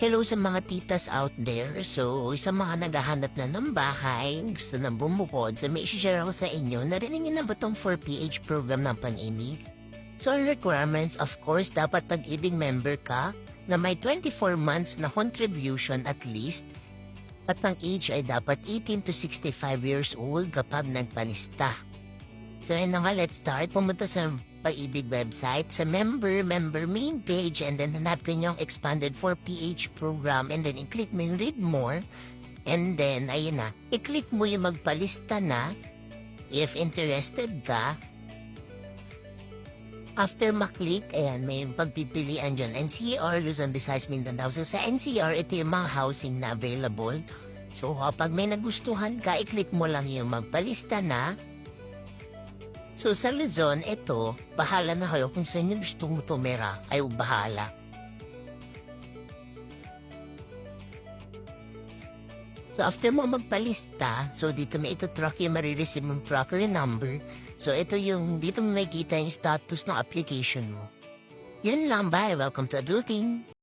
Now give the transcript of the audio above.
Hello sa mga titas out there. So, sa mga naghahanap na ng bahay, gusto na bumukod, so may share ako sa inyo, narinig niyo na ba itong 4PH program ng Pag-ibig? So, ang requirements, of course, dapat Pag-ibig member ka na may 24 months na contribution at least, at ang age ay dapat 18 to 65 years old kapag nagpalista. So, yun na nga, let's start. Pumunta sa Pag-ibig website, sa member main page, and then hanapin yung expanded 4PH program, and then i-click mo yung read more, and then, ayun na, i-click mo yung magpalista na, if interested ka. After maklik, ayan, may pagpipilian dyan, NCR, Luzon, Visayas, Mindanao. So, sa NCR, ito yung mga housing na available. So, kapag may nagustuhan ka, i-click mo lang yung magpalista na. So sa Luzon, ito, bahala na kayo kung saan nyo gusto mo tumira, ay bahala. So after mo magpalista, so dito may ito-track yung marireceive mong tracker number. So ito yung, dito mo makikita yung status ng application mo. Yun lang, bye. Welcome to Adulting.